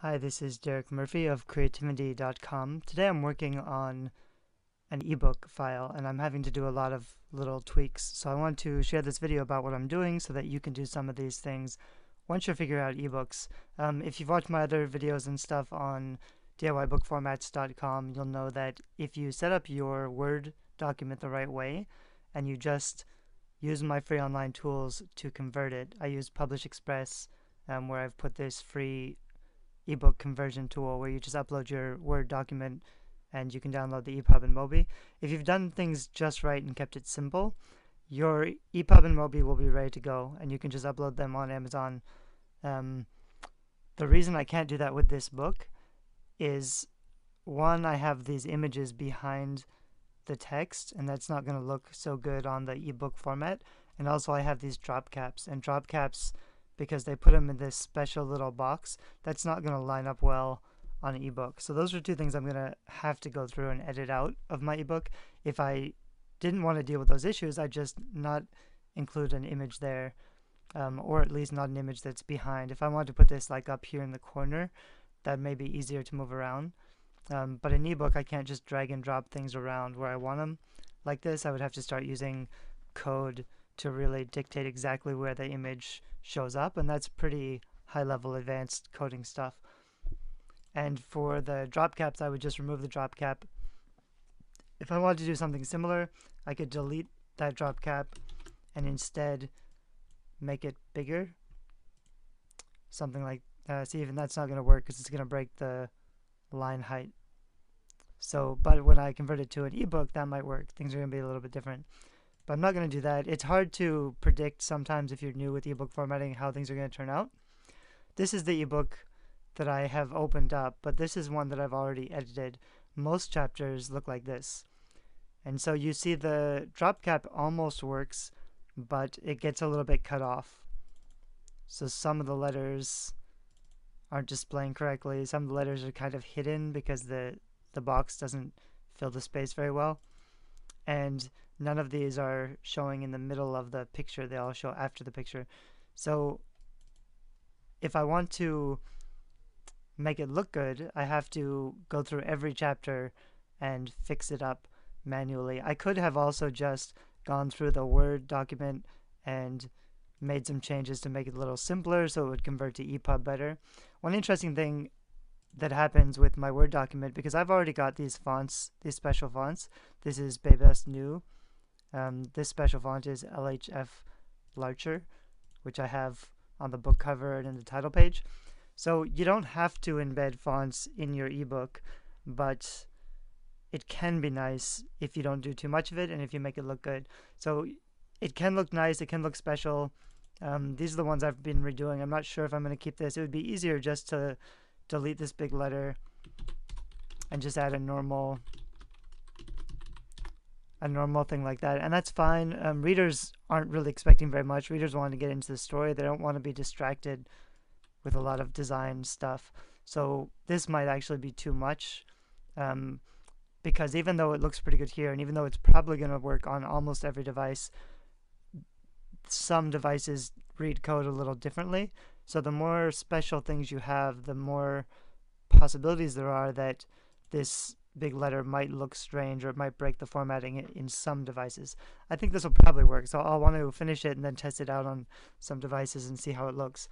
Hi, this is Derek Murphy of creativity.com. Today I'm working on an ebook file and I'm having to do a lot of little tweaks. So I want to share this video about what I'm doing so that you can do some of these things once you figure out ebooks. If you've watched my other videos and stuff on DIYbookformats.com, you'll know that if you set up your Word document the right way and you just use my free online tools to convert it, I use Publish Express, where I've put this free ebook conversion tool where you just upload your Word document and you can download the EPUB and Mobi. If you've done things just right and kept it simple, your EPUB and Mobi will be ready to go and you can just upload them on Amazon. The reason I can't do that with this book is, one, I have these images behind the text and that's not going to look so good on the ebook format, and also I have these drop caps, and drop caps, because they put them in this special little box, that's not going to line up well on an ebook. So those are two things I'm going to have to go through and edit out of my ebook. If I didn't want to deal with those issues, I'd just not include an image there, or at least not an image that's behind. If I wanted to put this like up here in the corner, that may be easier to move around. But in ebook, I can't just drag and drop things around where I want them like this. I would have to start using code to really dictate exactly where the image shows up, and that's pretty high-level advanced coding stuff. And for the drop caps, I would just remove the drop cap. If I wanted to do something similar, I could delete that drop cap and instead make it bigger. Something like, see, even that's not going to work because it's going to break the line height. So, but when I convert it to an ebook, that might work. Things are going to be a little bit different. But I'm not going to do that. It's hard to predict sometimes if you're new with ebook formatting how things are going to turn out. This is the ebook that I have opened up, but this is one that I've already edited. Most chapters look like this. And so you see the drop cap almost works, but it gets a little bit cut off. So some of the letters aren't displaying correctly. Some of the letters are kind of hidden because the box doesn't fill the space very well. And none of these are showing in the middle of the picture. They all show after the picture. So if I want to make it look good, I have to go through every chapter and fix it up manually. I could have also just gone through the Word document and made some changes to make it a little simpler so it would convert to EPUB better. One interesting thing that happens with my Word document, because I've already got these fonts, these special fonts. This is Bebest New. This special font is LHF Larcher, which I have on the book cover and in the title page. So you don't have to embed fonts in your ebook, but it can be nice if you don't do too much of it and if you make it look good. So it can look nice, it can look special. These are the ones I've been redoing. I'm not sure if I'm going to keep this. It would be easier just to delete this big letter and just add a normal thing like that, and that's fine. Readers aren't really expecting very much. Readers want to get into the story. They don't want to be distracted with a lot of design stuff. So this might actually be too much, because even though it looks pretty good here, and even though it's probably going to work on almost every device, some devices read code a little differently. So the more special things you have, the more possibilities there are that this big letter might look strange or it might break the formatting in some devices. I think this will probably work, so I'll want to finish it and then test it out on some devices and see how it looks.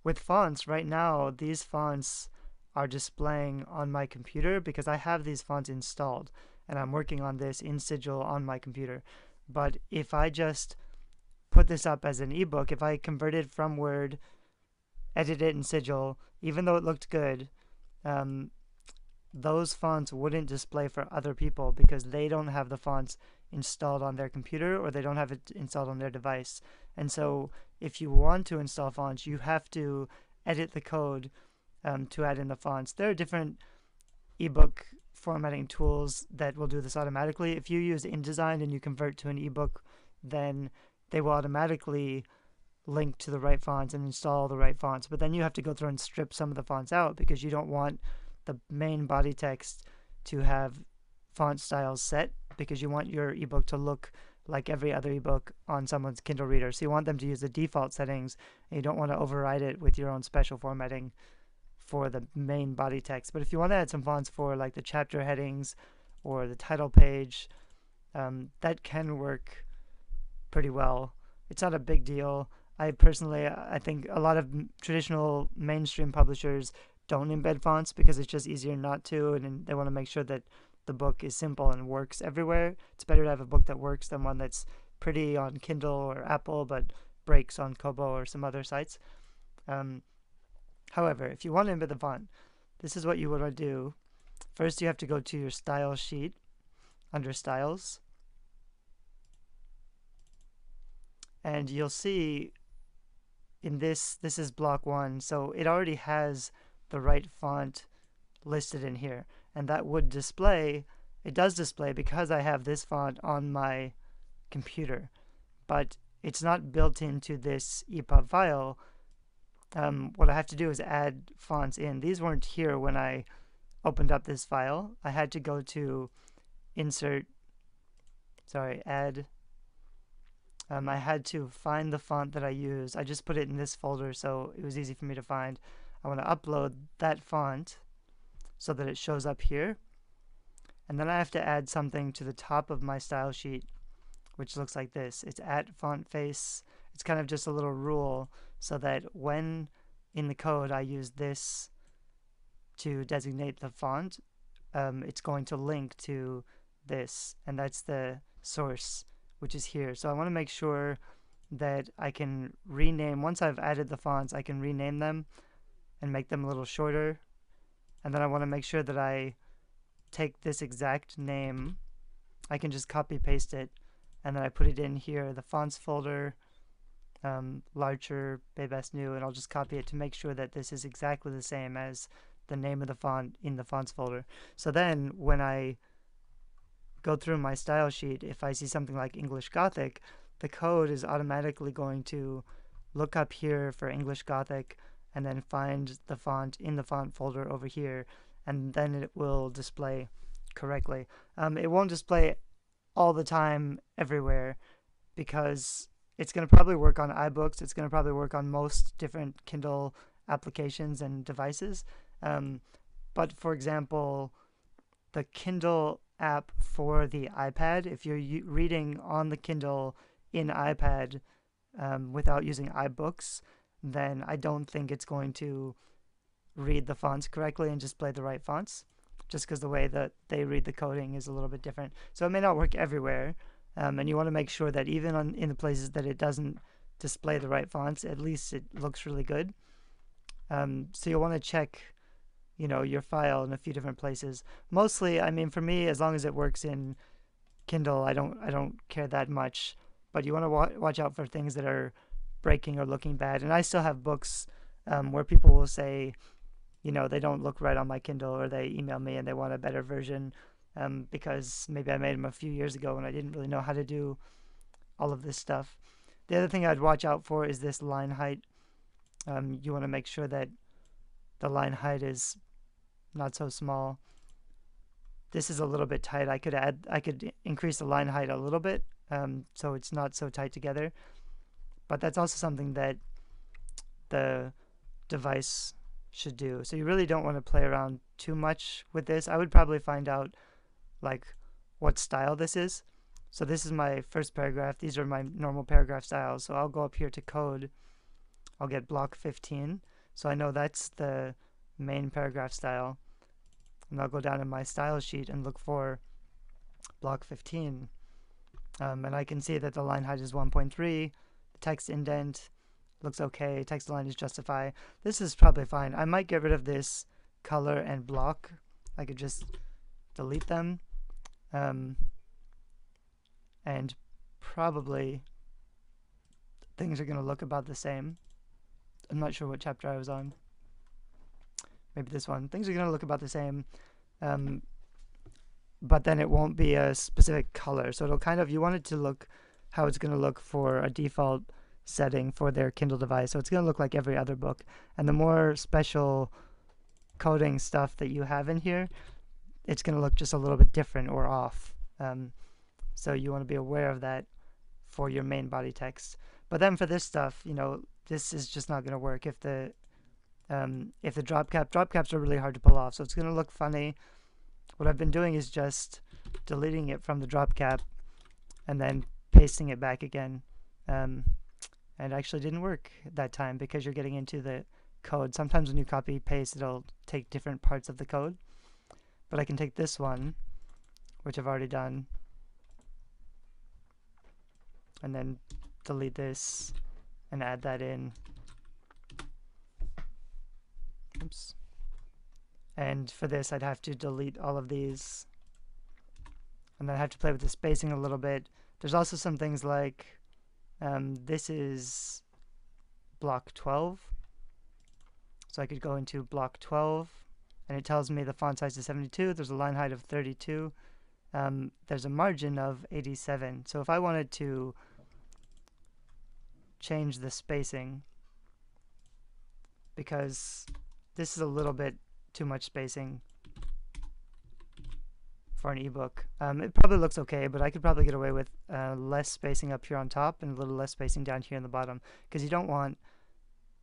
With fonts, right now, these fonts are displaying on my computer because I have these fonts installed and I'm working on this in Sigil on my computer. But if I just put this up as an ebook, if I convert it from Word, edit it in Sigil, even though it looked good, those fonts wouldn't display for other people because they don't have the fonts installed on their computer or they don't have it installed on their device. And so if you want to install fonts, you have to edit the code to add in the fonts. There are different ebook formatting tools that will do this automatically. If you use InDesign and you convert to an ebook, then they will automatically link to the right fonts and install the right fonts. But then you have to go through and strip some of the fonts out because you don't want the main body text to have font styles set, because you want your ebook to look like every other ebook on someone's Kindle reader. So you want them to use the default settings, and you don't want to override it with your own special formatting for the main body text. But if you want to add some fonts for like the chapter headings or the title page, that can work pretty well. It's not a big deal. I think a lot of traditional mainstream publishers don't embed fonts because it's just easier not to, and they want to make sure that the book is simple and works everywhere. It's better to have a book that works than one that's pretty on Kindle or Apple but breaks on Kobo or some other sites. However, if you want to embed the font, this is what you want to do. First, you have to go to your style sheet under styles, and you'll see in this is block 1, so it already has the right font listed in here, and that would display, it does display because I have this font on my computer, but it's not built into this EPUB file. What I have to do is add fonts in. These weren't here when I opened up this file. I had to go to add. I had to find the font that I use. I just put it in this folder so it was easy for me to find. I want to upload that font so that it shows up here. And then I have to add something to the top of my style sheet, which looks like this. It's at font face. It's kind of just a little rule so that when in the code I use this to designate the font, it's going to link to this, and that's the source, which is here. So I want to make sure that I can rename, once I've added the fonts, I can rename them and make them a little shorter. And then I want to make sure that I take this exact name, I can just copy paste it, and then I put it in here, the fonts folder, larger, best new, and I'll just copy it to make sure that this is exactly the same as the name of the font in the fonts folder. So then when I go through my style sheet, if I see something like English Gothic, the code is automatically going to look up here for English Gothic and then find the font in the font folder over here, and then it will display correctly. It won't display all the time everywhere because it's going to probably work on iBooks. It's going to probably work on most different Kindle applications and devices. But for example, the Kindle app for the iPad, if you're reading on the Kindle in iPad without using iBooks, then I don't think it's going to read the fonts correctly and display the right fonts, just because the way that they read the coding is a little bit different. So it may not work everywhere, and you want to make sure that even in the places that it doesn't display the right fonts, at least it looks really good. So you'll want to check, your file in a few different places. Mostly, I mean, for me, as long as it works in Kindle, I don't care that much. But you want to watch out for things that are breaking or looking bad. And I still have books where people will say, they don't look right on my Kindle, or they email me and they want a better version because maybe I made them a few years ago and I didn't really know how to do all of this stuff. The other thing I'd watch out for is this line height. You want to make sure that the line height is not so small. This is a little bit tight. I could increase the line height a little bit so it's not so tight together. But that's also something that the device should do. So you really don't want to play around too much with this. I would probably find out what style this is. So this is my first paragraph. These are my normal paragraph styles. So I'll go up here to code. I'll get block 15. So I know that's the main paragraph style. And I'll go down in my style sheet and look for block 15. And I can see that the line height is 1.3. The text indent looks okay. Text align is justify. This is probably fine. I might get rid of this color and block. I could just delete them. And probably things are going to look about the same. I'm not sure what chapter I was on. Maybe this one. Things are going to look about the same, but then it won't be a specific color. So it'll you want it to look how it's going to look for a default setting for their Kindle device. So it's going to look like every other book. And the more special coding stuff that you have in here, it's going to look just a little bit different or off. So you want to be aware of that for your main body text. But then for this stuff, this is just not going to work. If the if the drop caps are really hard to pull off, so it's going to look funny. What I've been doing is just deleting it from the drop cap and then pasting it back again. And it actually didn't work that time because you're getting into the code. Sometimes when you copy paste, it'll take different parts of the code. But I can take this one, which I've already done, and then delete this and add that in. Oops. And for this, I'd have to delete all of these, and then I have to play with the spacing a little bit. There's also some things like this is block 12, so I could go into block 12, and it tells me the font size is 72. There's a line height of 32. There's a margin of 87. So if I wanted to change the spacing, because this is a little bit too much spacing for an ebook. It probably looks okay, but I could probably get away with less spacing up here on top and a little less spacing down here in the bottom, because you don't want,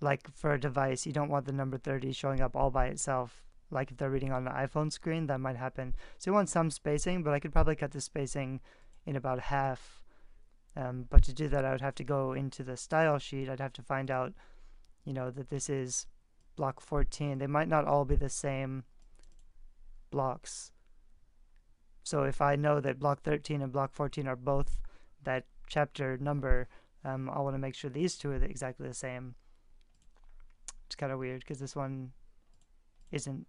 like for a device, you don't want the number 30 showing up all by itself. Like if they're reading on an iPhone screen, that might happen. So you want some spacing, but I could probably cut the spacing in about half. But to do that, I would have to go into the style sheet. I'd have to find out, that this is block 14. They might not all be the same blocks. So if I know that block 13 and block 14 are both that chapter number, I want to make sure these two are exactly the same. It's kind of weird because this one isn't.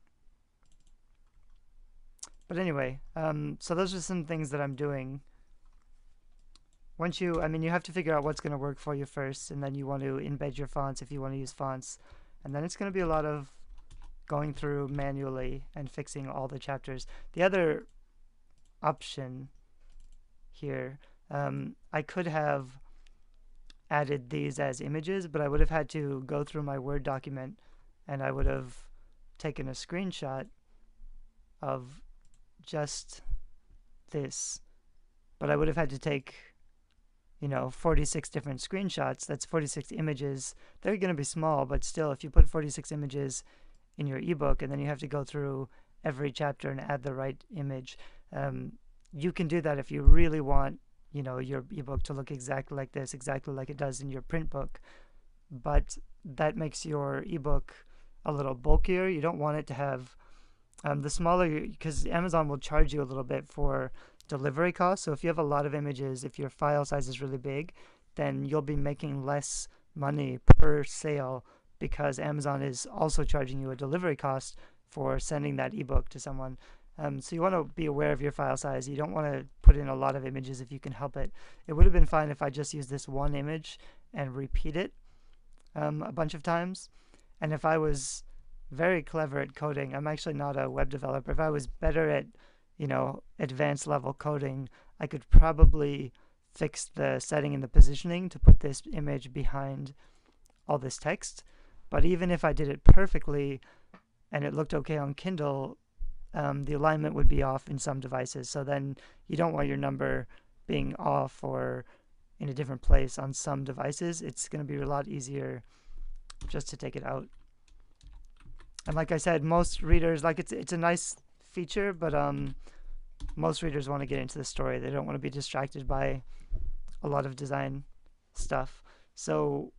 But anyway, so those are some things that I'm doing. Once you have to figure out what's going to work for you first, and then you want to embed your fonts if you want to use fonts. And then it's going to be a lot of going through manually and fixing all the chapters. The other option here, I could have added these as images, but I would have had to go through my Word document, and I would have taken a screenshot of just this, but I would have had to take 46 different screenshots. That's 46 images. They're going to be small, but still, if you put 46 images in your ebook and then you have to go through every chapter and add the right image, you can do that if you really want your ebook to look exactly like this, exactly like it does in your print book. But that makes your ebook a little bulkier. You don't want it to have the smaller, because Amazon will charge you a little bit for delivery costs. So if you have a lot of images, if your file size is really big, then you'll be making less money per sale because Amazon is also charging you a delivery cost for sending that ebook to someone. So you want to be aware of your file size. You don't want to put in a lot of images if you can help it. It would have been fine if I just used this one image and repeat it a bunch of times. And if I was very clever at coding, I'm actually not a web developer. If I was better at advanced level coding, I could probably fix the setting and the positioning to put this image behind all this text. But even if I did it perfectly and it looked okay on Kindle, the alignment would be off in some devices. So then you don't want your number being off or in a different place on some devices. It's going to be a lot easier just to take it out. And like I said, most readers, it's a nice feature, but most readers want to get into the story. They don't want to be distracted by a lot of design stuff. So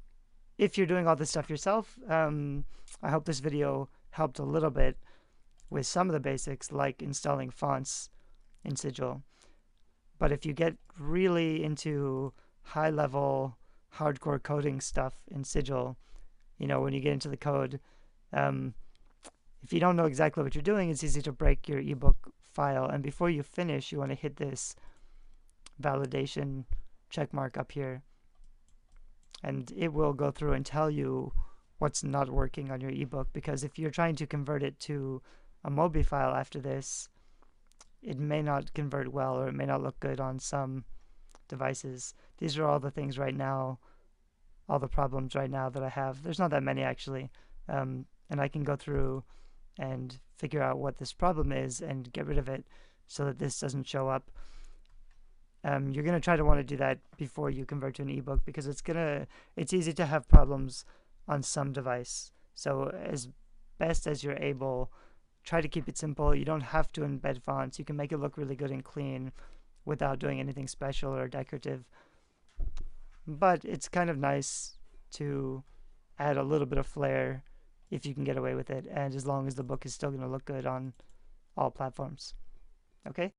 if you're doing all this stuff yourself, I hope this video helped a little bit with some of the basics, like installing fonts in Sigil. But if you get really into high-level, hardcore coding stuff in Sigil, when you get into the code, if you don't know exactly what you're doing, it's easy to break your ebook file. And before you finish, you want to hit this validation check mark up here. And it will go through and tell you what's not working on your ebook. Because if you're trying to convert it to a Mobi file after this, it may not convert well, or it may not look good on some devices. These are all the things right now, all the problems right now that I have. There's not that many actually. And I can go through and figure out what this problem is and get rid of it so that this doesn't show up. You're going to try to want to do that before you convert to an ebook, because it's easy to have problems on some device. So as best as you're able, try to keep it simple. You don't have to embed fonts. You can make it look really good and clean without doing anything special or decorative. But it's kind of nice to add a little bit of flair if you can get away with it, and as long as the book is still going to look good on all platforms. Okay?